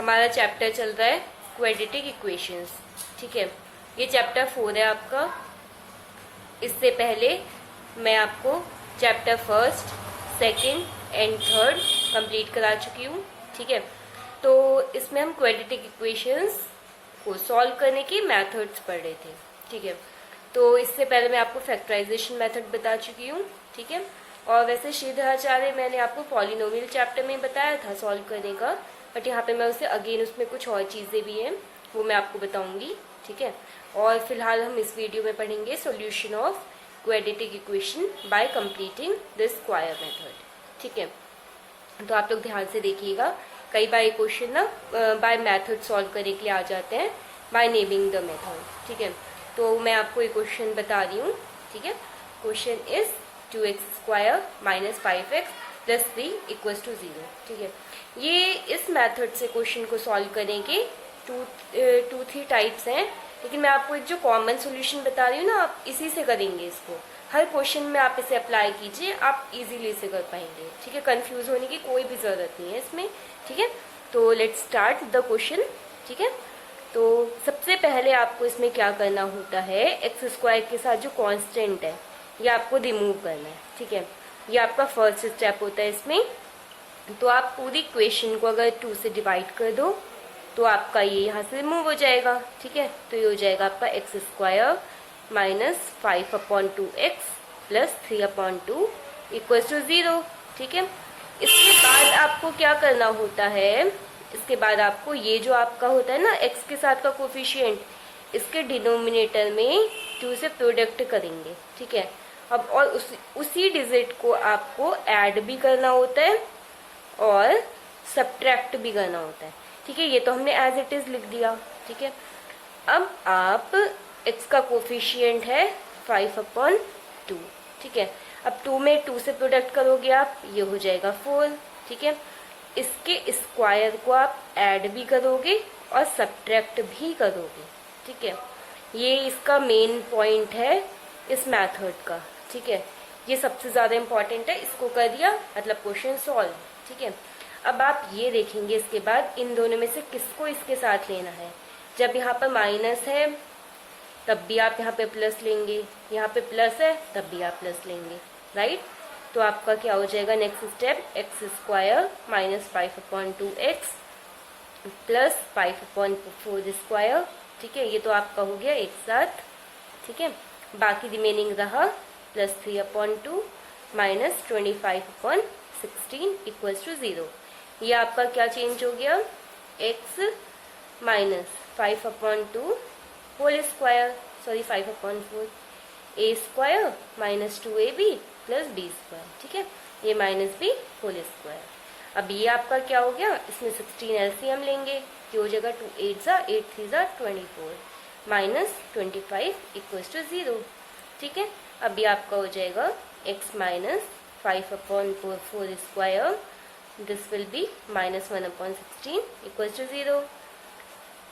हमारा चैप्टर चल रहा है क्वाड्रेटिक इक्वेशंस। ठीक है, ये चैप्टर 4 है आपका। इससे पहले मैं आपको चैप्टर 1, 2 एंड 3 कंप्लीट करा चुकी हूँ। ठीक है, तो इसमें हम क्वाड्रेटिक इक्वेशंस को सॉल्व करने की मेथड्स पढ़ रहे थे। ठीक है, तो इससे पहले मैं आपको फैक्टराइजेशन मेथड बता चुकी हूँ। ठीक है, और वैसे श्रीधराचार्य मैंने आपको पॉलिनोमियल चैप्टर में बताया था सॉल्व करने का, बट यहाँ पे मैं उसे अगेन उसमें कुछ और चीज़ें भी हैं वो मैं आपको बताऊंगी। ठीक है, और फिलहाल हम इस वीडियो में पढ़ेंगे solution of quadratic equation by completing the square method. ठीक है, तो आप लोग ध्यान से देखिएगा। कई बार ये क्वेश्चन ना बाय मेथड सॉल्व करने के लिए आ जाते हैं, बाय नेमिंग द मेथड। ठीक है, तो मैं आपको ये क्वेश्चन बता रही हूँ। ठीक है, क्वेश्चन इज 2x² - 5x + 3 = 0। ठीक है, ये इस मेथड से क्वेश्चन को सॉल्व करने के 2-3 टाइप्स हैं, लेकिन मैं आपको एक जो कॉमन सॉल्यूशन बता रही हूँ ना, आप इसी से करेंगे इसको। हर क्वेश्चन में आप इसे अप्लाई कीजिए, आप इजीली इसे कर पाएंगे। ठीक है, कंफ्यूज होने की कोई भी ज़रूरत नहीं है इसमें। ठीक है, तो लेट्स स्टार्ट द क्वेश्चन। ठीक है, तो सबसे पहले आपको इसमें क्या करना होता है, x² के साथ जो कांस्टेंट है ये आपको रिमूव करना है। ठीक है, ये आपका फर्स्ट स्टेप होता है इसमें। तो आप पूरी इक्वेशन को अगर 2 से डिवाइड कर दो तो आपका ये यहाँ से रिमूव हो जाएगा। ठीक है, तो ये हो जाएगा आपका x² - 5/2x + 3/2 = 0। ठीक है, इसके बाद आपको क्या करना होता है, इसके बाद आपको ये जो आपका होता है ना x के साथ का कोफिशिएंट, इसके डिनोमिनेटर में 2 से प्रोडक्ट करेंगे। ठीक है, अब और उसी डिजिट को आपको ऐड भी करना होता है और सब्ट्रैक्ट भी करना होता है। ठीक है, ये तो हमने एज इट इज लिख दिया। ठीक है, अब आप x का कोफिशिएंट है 5/2। ठीक है, अब 2 में 2 से प्रोडक्ट करोगे आप, ये हो जाएगा 4। ठीक है, इसके स्क्वायर को आप ऐड भी करोगे और सब्ट्रैक्ट भी करोगे। ठीक है, ये इसका मेन पॉइंट है इस मेथड का। ठीक है, ये सबसे ज़्यादा इम्पॉर्टेंट है। इसको कर दिया मतलब क्वेश्चन सॉल्व। ठीक है, अब आप ये देखेंगे इसके बाद इन दोनों में से किसको इसके साथ लेना है। जब यहाँ पर माइनस है तब भी आप यहाँ पे प्लस लेंगे, यहाँ पे प्लस है तब भी आप प्लस लेंगे। राइट, तो आपका क्या हो जाएगा नेक्स्ट स्टेप, x² - 5/2x + 5/4²। ठीक है, ये तो आपका हो गया एक साथ। ठीक है, बाकी रिमेनिंग रहा +3/2 - 25/16 = 0। ये आपका क्या चेंज हो गया, x - 5/2 whole square, sorry 5/4 a² - 2ab + b²। ठीक है, ये -b होल स्क्वायर। अब ये आपका क्या हो गया, इसमें 16 एलसीएम लेंगे, ये हो जाएगा 2 8 8 3 24 - 25 = 0। ठीक है, अब ये आपका हो जाएगा x - 5/4² this will be -1/16 = 0.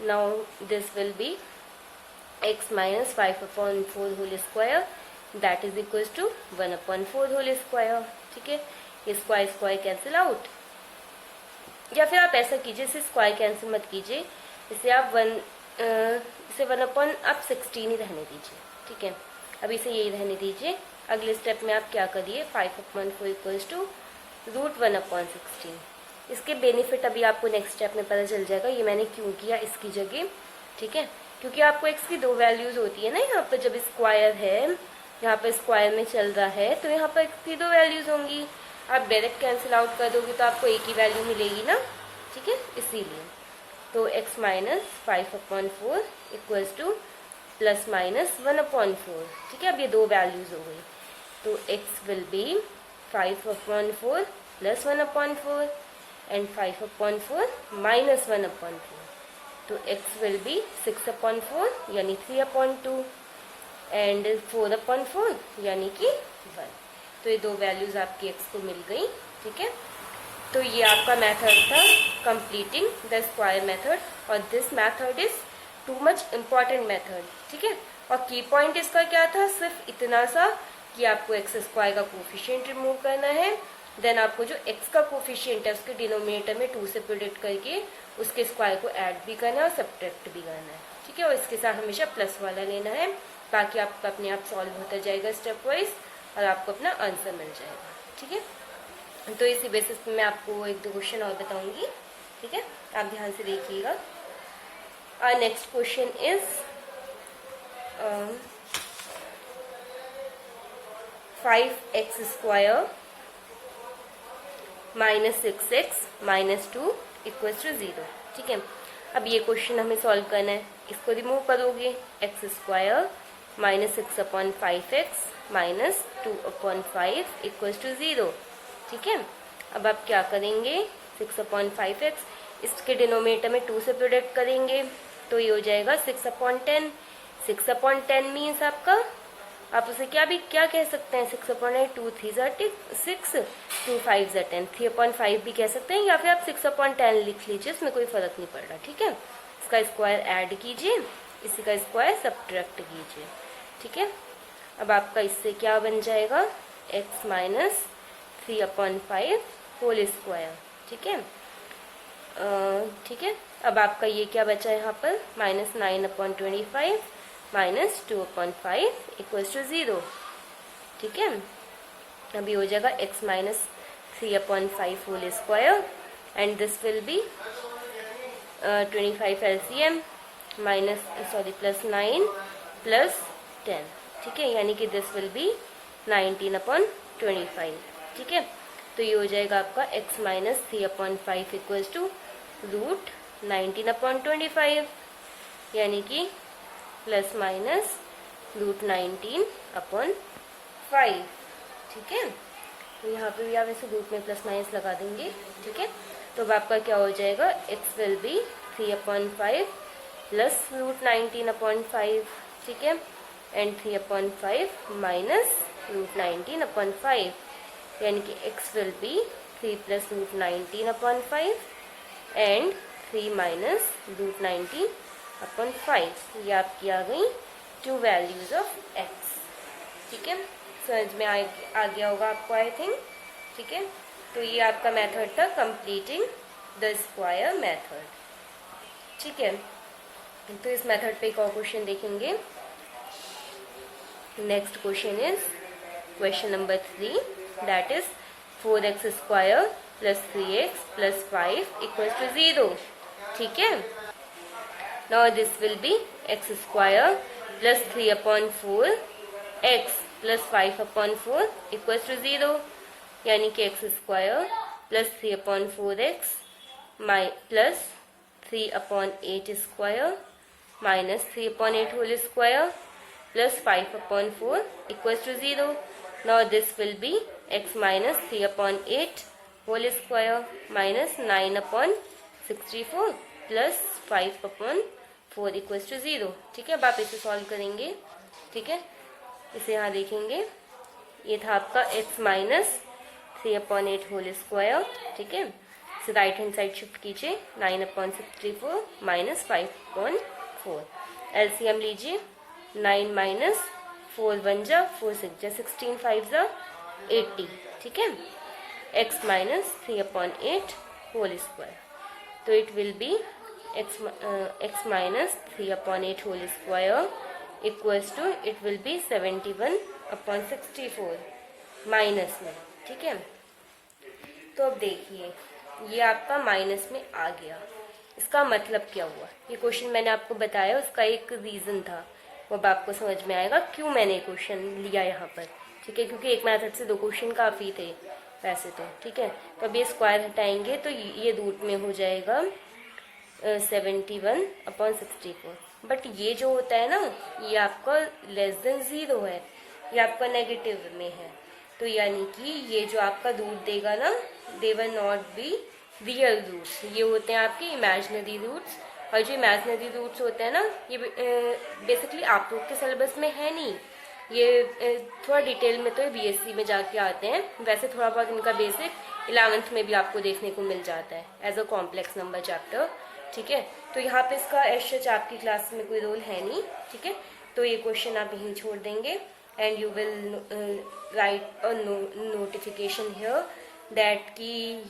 now this will be x - 5/4² that is equals to 1/4²। ठीक है, ये स्क्वायर कैंसिल आउट, या फिर आप ऐसा कीजिए, इसे स्क्वायर कैंसिल मत कीजिए, इसे आप 1/16 ही रहने दीजिए। ठीक है, अब इसे यही रहने दीजिए। अगले स्टेप में आप क्या करिए, 5/4 = √1/16। इसके बेनिफिट अभी आपको नेक्स्ट स्टेप में पता चल जाएगा, ये मैंने क्यों किया इसकी जगह। ठीक है, क्योंकि आपको x की 2 वैल्यूज होती है ना, यहाँ पर जब स्क्वायर है, यहाँ पर स्क्वायर में चल रहा है, तो यहाँ पर x की 2 वैल्यूज होंगी। आप डायरेक्ट कैंसिल आउट कर दोगे तो आपको एक ही वैल्यू मिलेगी ना। ठीक है, इसीलिए तो x - 5/4 = ±1/4। ठीक है, अब ये 2 वैल्यूज हो गई, तो x will be 5/4 + 1/4 and 5/4 - 1/4। तो x will be 6/4 यानी 3/2 and 4/4 यानी कि 1। तो ये 2 वैल्यूज आपकी x को मिल गई। ठीक है, तो ये आपका मेथड था कंप्लीटिंग द स्क्वायर मेथड, और this method is too much important method. ठीक है, और की पॉइंट इसका क्या था, सिर्फ इतना सा कि आपको x² का कोफिशिएंट रिमूव करना है देन आपको जो x का कोफिशिएंट है उसके डिनोमिनेटर में 2 से प्रोडक्ट करके उसके स्क्वायर को ऐड भी करना है और सब्ट्रैक्ट भी करना है, ठीक है। और इसके साथ हमेशा प्लस वाला लेना है, ताकि आपका अपने आप सॉल्व होता जाएगा स्टेप वाइज और आपको अपना आंसर मिल जाएगा, ठीक है। तो इसी बेसिस पे मैं आपको 1-2 क्वेश्चन और बताऊंगी, ठीक है, आप ध्यान से देखिएगा। Our next question is 5x square minus 6x minus 2 equals to 0, ठीक है। अब ये क्वेश्चन हमें सॉल्व करना है, इसको रिमूव करोगे, x square minus 6/5x minus 2/5 equals to 0, ठीक है। अब आप क्या करेंगे, 6/5x इसके डिनोमिनेटर में 2 से प्रोडक्ट करेंगे तो ये हो जाएगा 6/10। 6/10 मीन्स आपका, आप उसे क्या कह सकते हैं, 6/8, 2 3 6, 2 5 10, 3/5 भी कह सकते हैं, या फिर आप 6/10 लिख लीजिए, इसमें कोई फर्क नहीं पड़ रहा, ठीक है। इसका स्क्वायर ऐड कीजिए, इसी का स्क्वायर सब्ट्रैक्ट कीजिए, ठीक है। अब आपका इससे क्या बन जाएगा, x माइनस 3/5 होल स्क्वायर, ठीक है। ठीक है, अब आपका ये क्या बचा यहाँ पर, माइनस 9/25 माइनस 2/5 इक्वल्स टू 0, ठीक है। अभी हो जाएगा x minus 3/5 whole square and this will be 25 LCM minus plus 9 plus 10, ठीक है, यानी कि दिस विल बी 19/25, ठीक है। तो ये हो जाएगा आपका x minus 3/5 equals to root 19/25, यानी कि प्लस माइनस रूट 19/5, ठीक है। तो यहाँ पे भी आप ऐसे रूट में प्लस माइनस लगा देंगे, ठीक है। तो अब आपका क्या हो जाएगा, x will be 3/5 plus root 19/5, ठीक है, एंड 3/5 माइनस रूट 19/5, यानी कि x will be 3 plus root 19/5 and 3 minus root 19/5। ये आपकी आ गई 2 वैल्यूज ऑफ x, ठीक है। समझ में आ गया होगा आपको, आई थिंक, ठीक है। तो ये आपका मेथड था कंप्लीटिंग द स्क्वायर मेथड, ठीक है। तो इस मेथड पे एक और क्वेश्चन देखेंगे। Next question is question number 3, that is 4x square plus 3x plus 5 equals to 0, ठीक है। Now this will be x square plus 3/4 x plus 5/4 equals to 0, यानी कि x square plus 3/4x plus 3/8 square minus 3/8 whole square plus 5/4 equals to 0. Now this will be x minus 3/8 whole square minus 9/64 plus 5/4 equals to 0. ठीक है, अब आप इसे solve करेंगे. ठीक है, इसे यहाँ देखेंगे. ये था आपका x माइनस 3/8 होल स्क्वायर. ठीक है, इसे राइट हैंड साइड शिफ्ट कीजिए. 9/64 माइनस 5/4. एलसीएम लीजिए. 9 माइनस 4 1 जा 4 6 जा 16 5 जा 80. ठीक है, x माइनस 3/8 होल स्क्वायर. तो it will be x minus 3/8 whole square equals to it will be 71/64 minus में. ठीक है, तो अब देखिए ये आपका माइनस में आ गया. इसका मतलब क्या हुआ? ये क्वेश्चन मैंने आपको बताया, उसका एक रीजन था, वो अब आपको समझ में आएगा क्यों मैंने क्वेश्चन लिया यहाँ पर. ठीक है, क्योंकि एक मेथड से 2 क्वेश्चन काफ़ी थे वैसे तो. ठीक है, तो अब ये स्क्वायर हटाएंगे तो ये रूट में हो जाएगा 71/64. बट ये जो होता है ना, ये आपका लेस देन 0 है, ये आपका नेगेटिव में है. तो यानी कि ये जो आपका रूट देगा ना, they will not be real roots. ये होते हैं आपके इमेजिनरी रूट्स. और जो इमेजिनरी रूट्स होते हैं ना, ये बेसिकली आप लोग के सिलेबस में है नहीं. ये थोड़ा डिटेल में तो बीएससी में जाके आते हैं. वैसे थोड़ा बहुत इनका बेसिक 11th में भी आपको देखने को मिल जाता है as a complex number chapter. ठीक है, तो यहाँ पे इसका एज सच आपकी क्लास में कोई रोल है नहीं. ठीक है, तो ये क्वेश्चन आप यहीं छोड़ देंगे and you will write a notification here that की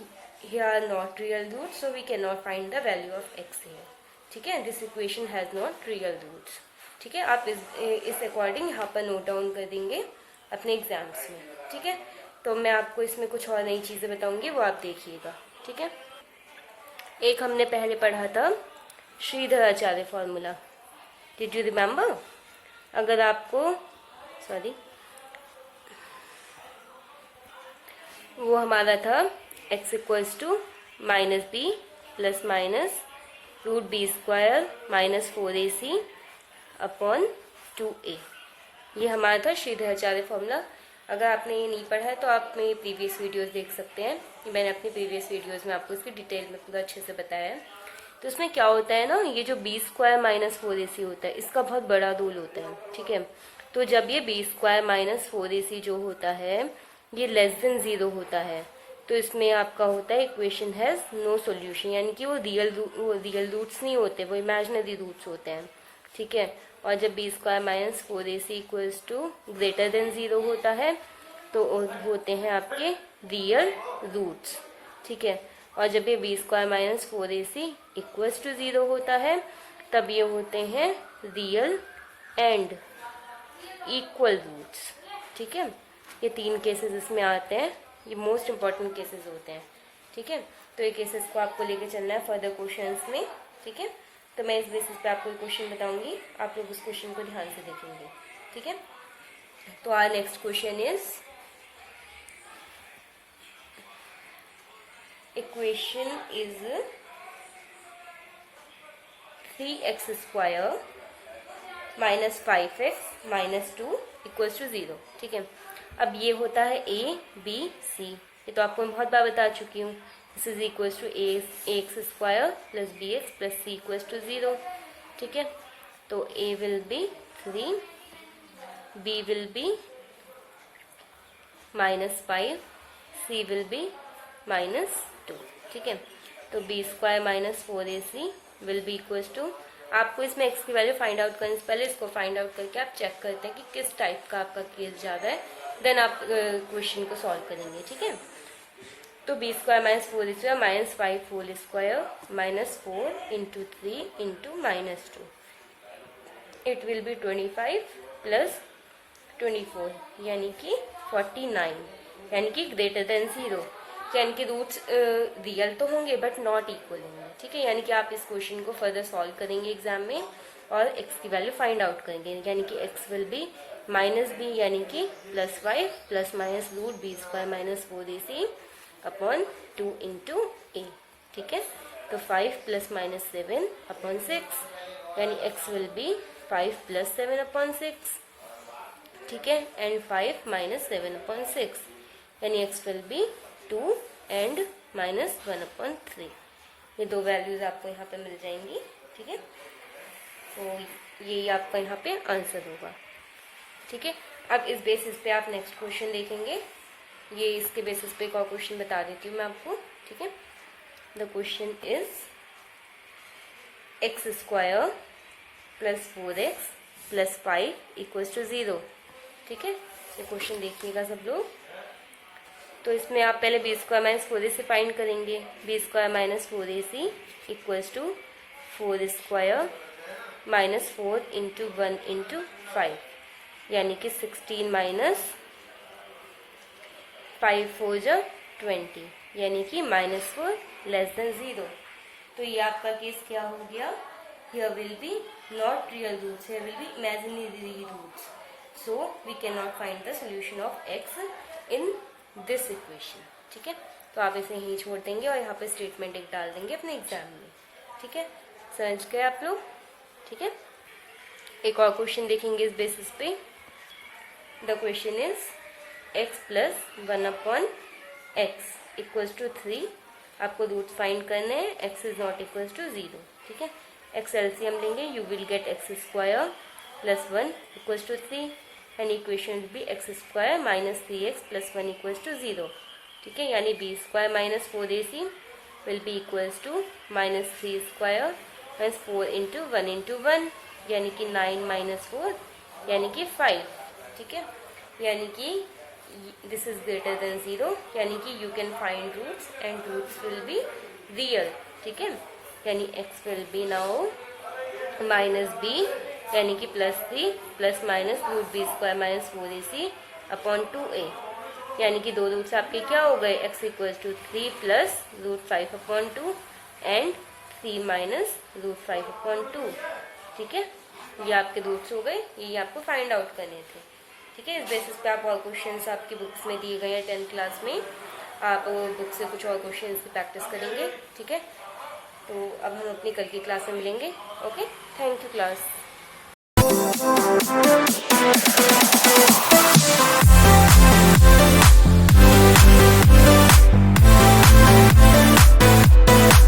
here are not real roots, so we cannot find the value of x here. ठीक है, this equation has not real roots. ठीक है, आप इस अकॉर्डिंग यहाँ पर नोट डाउन कर देंगे अपने एग्जाम्स में. ठीक है, तो मैं आपको इसमें कुछ और नई चीज़ें बताऊंगी, वो आप देखिएगा. ठीक है, एक हमने पहले पढ़ा था Shridharacharya formula. Did you remember? अगर आपको वो हमारा था x equals to minus b plus minus root b square minus 4ac upon 2a. ये हमारा था श्रीधराचार्य फॉर्मूला. अगर आपने ये नहीं पढ़ा है तो आप मेरी प्रीवियस वीडियोस देख सकते हैं. मैंने अपनी प्रीवियस वीडियोस में आपको इसकी डिटेल में पूरा अच्छे से बताया है. तो इसमें क्या होता है ना, ये जो बी स्क्वायर माइनस 4ac होता है, इसका बहुत बड़ा रोल होता है. ठीक है, तो जब ये बी स्क्वायर माइनस 4ac जो होता है ये लेस देन 0 होता है, तो इसमें आपका होता है इक्वेशन हैज नो सॉल्यूशन, यानी कि वो रियल रूट्स नहीं होते, वो इमेजिनरी रूट्स होते हैं. ठीक है, और जब b square minus 4ac equals to greater than 0 होता है तो होते हैं आपके रियल रूट्स. ठीक है, और जब ये b square minus 4ac equals to 0 होता है तब ये होते हैं रियल एंड इक्वल रूट्स. ठीक है, ये 3 केसेस इसमें आते हैं, ये मोस्ट इंपॉर्टेंट केसेस होते हैं. ठीक है, तो ये केसेस को आपको लेके चलना है फर्दर क्वेश्चंस में. ठीक है, तो मैं इस बेसिस पे आपको क्वेश्चन बताऊंगी, आप लोग उस क्वेश्चन को ध्यान से देखेंगे. ठीक है, तो our next question is equation is 3x square minus 5x minus 2 equals to 0. ठीक है, अब ये होता है a b c, ये तो आपको मैं बहुत बार बता चुकी हूँ. This is equals to ax square plus bx plus c equals to 0. ठीक है, तो a will be 3, b will be minus 5, c will be minus 2. ठीक है, तो b square minus 4ac will be equals to, आपको इसमें x की value find out करने से पहले इसको फाइंड आउट करके आप चेक करते हैं कि किस टाइप का आपका केस ज़्यादा है, देन आप क्वेश्चन को सॉल्व करेंगे. ठीक है, तो b square minus 4ac minus 5 whole square minus 4 into 3 into minus 2, it will be 25 plus 24 यानी कि 49, यानी कि ग्रेटर देन 0, यानी कि रूट्स रियल तो होंगे बट नॉट इक्वल होंगे. ठीक है, यानी कि आप इस क्वेश्चन को फर्दर सॉल्व करेंगे एग्जाम में और x की वैल्यू फाइंड आउट करेंगे, यानी कि x will be minus b यानी कि plus 5 plus minus root b square minus 4ac upon 2 into a. ठीक है, तो 5 प्लस माइनस 7 अपॉन 6, यानी x will be 5 plus 7 upon 6. ठीक है, एंड 5 माइनस 7 अपॉन 6, यानी x will be 2 and minus 1 upon 3. ये दो वैल्यूज आपको यहाँ पे मिल जाएंगी. ठीक है, तो यही आपका यहाँ पे आंसर होगा. ठीक है, अब इस बेसिस पे आप नेक्स्ट क्वेश्चन देखेंगे. ये इसके बेसिस पे एक और क्वेश्चन बता देती हूँ मैं आपको. ठीक है, the question is x square plus 4x plus 5 equals to 0. ठीक है, ये क्वेश्चन देखिएगा सब लोग. तो इसमें आप पहले B square minus 4ac find करेंगे. B square minus 4ac equals to 4 square minus 4 into 1 into 5, यानी कि 16 माइनस 5 4 जा 20, यानी कि माइनस 4 लेस देन 0. तो ये आपका केस क्या हो गया, here will be not real roots, here will be imaginary roots, so we can not find the solution of x in this equation. ठीक है, तो आप इसे यहीं छोड़ देंगे और यहाँ पे स्टेटमेंट एक डाल देंगे अपने एग्जाम में. ठीक है, समझ गए आप लोग. ठीक है, एक और क्वेश्चन देखेंगे इस बेसिस पे. The question is x plus 1 upon x equals to 3. आपको रूट फाइंड करने हैं, x is not equals to 0. ठीक है, x एलसीएम लेंगे, you will get x square plus 1 equals to 3, and equation will be x square minus 3x plus 1 equals to 0. ठीक है, यानी b square minus 4ac will be equals to minus 3 square minus 4 into 1 into 1, यानी कि 9 minus 4 यानी कि 5. ठीक है, यानी कि दिस इज ग्रेटर देन 0, यानी कि you can find roots and roots will be real, ठीक है। यानी x विल बी नाउ माइनस b, यानी कि +3 plus minus √b² minus 4ac upon 2a, यानी कि 2 रूट्स आपके क्या हो गए, x equals to 3 plus √5 upon 2 and 3 minus √5 upon 2, ठीक है। ये आपके रूट्स हो गए, ये आपको फाइंड आउट करने थे, ठीक है। इस बेसिस पे आप और क्वेश्चंस आपकी बुक्स में दिए गए हैं 10th क्लास में, आप बुक से कुछ और क्वेश्चंस की प्रैक्टिस करेंगे, ठीक है। तो अब हम अपनी कल की क्लास में मिलेंगे। Okay, thank you class.